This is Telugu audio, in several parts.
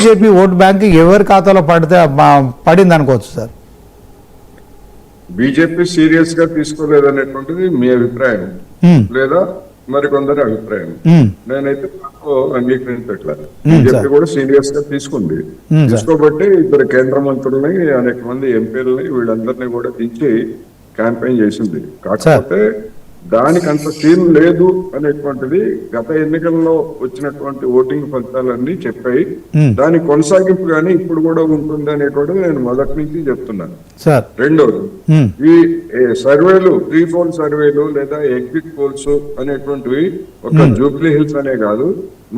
బీజేపీ ఓట్ బ్యాంక్ ఎవరి ఖాతాలో పడింది అనుకోవచ్చు సార్? బీజేపీ సీరియస్ గా తీసుకోలేదనేటువంటిది మీ అభిప్రాయం లేదా మరికొందరి అభిప్రాయం. నేనైతే అంగీకరించట్లేదు. బీజేపీ కూడా సీరియస్ గా తీసుకుంది. తీసుకోబట్టి ఇద్దరు కేంద్ర మంత్రుల్ని, అనేక మంది ఎంపీలని, వీళ్ళందరినీ కూడా దించి క్యాంపెయిన్ చేసింది. కాకపోతే దానికి అంత సీన్ లేదు అనేటువంటిది గత ఎన్నికల్లో వచ్చినటువంటి ఓటింగ్ ఫలితాలన్నీ చెప్పాయి. దాని కొనసాగింపు గానీ ఇప్పుడు కూడా ఉంటుంది అనేటువంటిది నేను మొదటి నుంచి చెప్తున్నాను. రెండోది, ఈ సర్వేలు, ప్రీ పోల్ సర్వేలు లేదా ఎగ్జిట్ పోల్స్ అనేటువంటివి ఒక జూబ్లీ హిల్స్ అనే కాదు,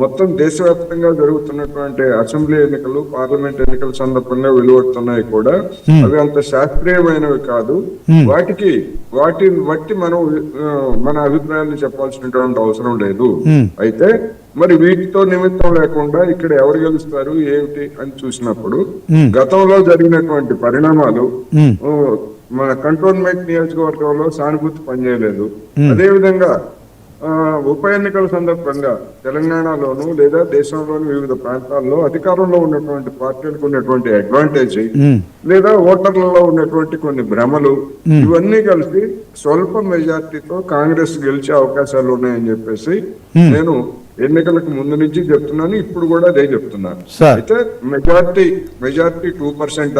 మొత్తం దేశవ్యాప్తంగా జరుగుతున్నటువంటి అసెంబ్లీ ఎన్నికలు, పార్లమెంట్ ఎన్నికల సందర్భంగా వెలువడుతున్నాయి కూడా. అవి అంత శాస్త్రీయమైనవి కాదు. వాటిని బట్టి మనం మన అభిప్రాయాన్ని చెప్పాల్సినటువంటి అవసరం లేదు. అయితే మరి వీటితో నిమిత్తం లేకుండా ఇక్కడ ఎవరు గెలుస్తారు ఏమిటి అని చూసినప్పుడు గతంలో జరిగినటువంటి పరిణామాలు, మన కంటోన్మెంట్ నియోజకవర్గంలో సానుభూతి పనిచేయలేదు. అదేవిధంగా ఉప ఎన్నికల సందర్భంగా తెలంగాణలోను లేదా దేశంలోని వివిధ ప్రాంతాల్లో అధికారంలో ఉన్నటువంటి పార్టీలకు ఉన్నటువంటి అడ్వాంటేజ్ లేదా ఓటర్లలో ఉన్నటువంటి కొన్ని భ్రమలు, ఇవన్నీ కలిసి స్వల్ప మెజార్టీతో కాంగ్రెస్ గెలిచే అవకాశాలు ఉన్నాయని చెప్పేసి నేను ఎన్నికలకు ముందు నుంచి చెప్తున్నాను. ఇప్పుడు కూడా అదే చెప్తున్నాను. అయితే మెజార్టీ 2%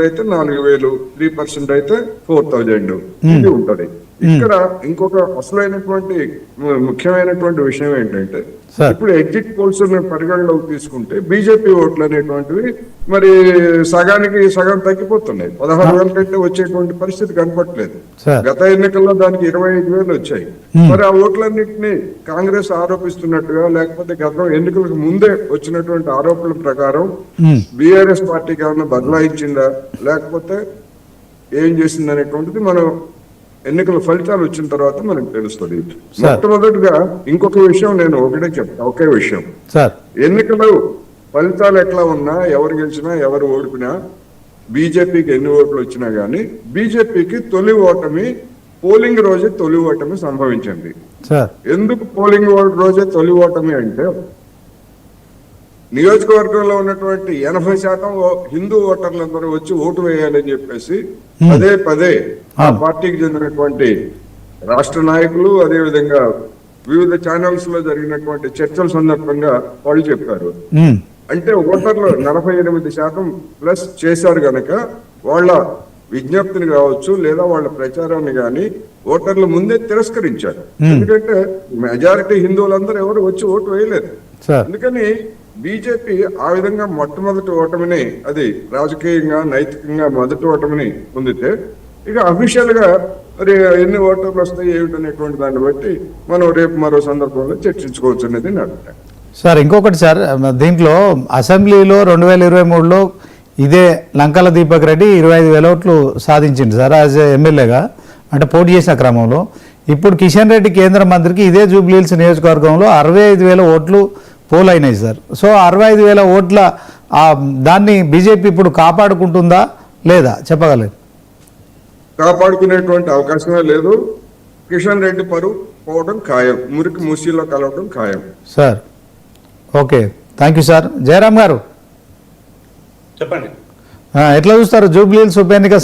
అయితే 4,000, 3% అయితే 4,000 ఇది ఉంటది. ఇక్కడ ఇంకొక అసలైనటువంటి ముఖ్యమైనటువంటి విషయం ఏంటంటే, ఇప్పుడు ఎగ్జిట్ పోల్స్ పరిగణలోకి తీసుకుంటే బీజేపీ ఓట్లు అనేటువంటివి మరి సగానికి సగం తగ్గిపోతున్నాయి. 16,000 కంటే వచ్చేటువంటి పరిస్థితి కనపట్లేదు. గత ఎన్నికల్లో దానికి 25,000 వచ్చాయి. మరి ఆ ఓట్లన్నింటినీ కాంగ్రెస్ ఆరోపిస్తున్నట్టుగా, లేకపోతే గత ఎన్నికలకు ముందే వచ్చినటువంటి ఆరోపణల ప్రకారం బీఆర్ఎస్ పార్టీకి ఏమైనా బదలాయించిందా లేకపోతే ఏం చేసింది అనేటువంటిది మనం ఎన్నికల ఫలితాలు వచ్చిన తర్వాత మనకు తెలుస్తుంది. మొట్టమొదటిగా ఇంకొక విషయం నేను ఒకటే చెప్తా, ఒకే విషయం. ఎన్నికలు ఫలితాలు ఎట్లా ఉన్నా, ఎవరు గెలిచినా ఎవరు ఓడిపినా, బీజేపీకి ఎన్ని ఓట్లు వచ్చినా గానీ బీజేపీకి తొలి ఓటమి పోలింగ్ రోజే తొలి ఓటమి సంభవించింది. ఎందుకు పోలింగ్ రోజే తొలి ఓటమి అంటే, నియోజకవర్గంలో ఉన్నటువంటి 80% హిందూ ఓటర్లందరూ వచ్చి ఓటు వేయాలని చెప్పేసి పదే ఆ పార్టీకి చెందినటువంటి రాష్ట్ర నాయకులు, అదేవిధంగా వివిధ ఛానల్స్ లో జరిగినటువంటి చర్చల సందర్భంగా వాళ్ళు చెప్పారు. అంటే ఓటర్లు 48% ప్లస్ చేశారు గనక వాళ్ళ విజ్ఞప్తిని కావచ్చు లేదా వాళ్ళ ప్రచారాన్ని గాని ఓటర్లు ముందే తిరస్కరించారు. ఎందుకంటే మెజారిటీ హిందువులందరూ ఎవరు వచ్చి ఓటు వేయలేదు. అందుకని బీజేపీ ఆ విధంగా మొట్టమొదటి ఓటమిని, అది రాజకీయంగా నైతికంగా మొదటి ఓటమిని పొందితే, ఇక అఫీషియల్ గా మరి ఎన్ని ఓటర్లు వస్తాయి ఏమిటనేటువంటి దాన్ని బట్టి మనం రేపు మరో సందర్భంలో చర్చించుకోవచ్చు అనేది నా అభిప్రాయం. సార్ ఇంకొకటి సార్, దీంట్లో అసెంబ్లీలో 2023లో ఇదే లంకల దీపక్ రెడ్డి 25,000 ఓట్లు సాధించింది సార్ యాజ్ ఎమ్మెల్యేగా, అంటే పోటీ చేసిన క్రమంలో. ఇప్పుడు కిషన్ రెడ్డి కేంద్ర మంత్రికి ఇదే జూబ్లీహిల్స్ నియోజకవర్గంలో 65,000 ఓట్లు పోల్ అయినాయి సార్. సో 65,000 ఓట్ల దాన్ని బీజేపీ ఇప్పుడు కాపాడుకుంటుందా లేదా చెప్పగలరు? కాపాడుకునేటువంటి అవకాశమే లేదు. కిషన్ రెడ్డి పరువు పోవడం ఖాయం, మురికి మూసీలో కలవడం ఖాయం. Sir okay, thank you sir. Jayaram గారు చెప్పండి, ఎట్లా చూస్తారు జూబ్లీహిల్స్ ఉప ఎన్నిక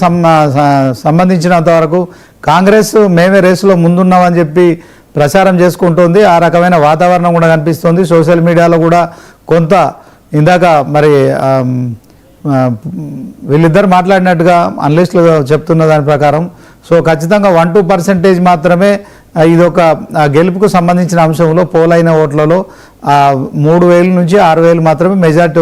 సంబంధించినంత వరకు? కాంగ్రెస్ మేమే రేసులో ముందున్నామని చెప్పి ప్రచారం చేసుకుంటుంది. ఆ రకమైన వాతావరణం కూడా కనిపిస్తుంది సోషల్ మీడియాలో కూడా. కొంత ఇందాక మరి వీళ్ళిద్దరు మాట్లాడినట్టుగా అనలిస్టులు చెప్తున్న దాని ప్రకారం సో ఖచ్చితంగా 1-2% మాత్రమే ఇదొక గెలుపుకు సంబంధించిన అంశంలో పోలైన ఓట్లలో 3,000 నుంచి 6,000 మాత్రమే మెజార్టీ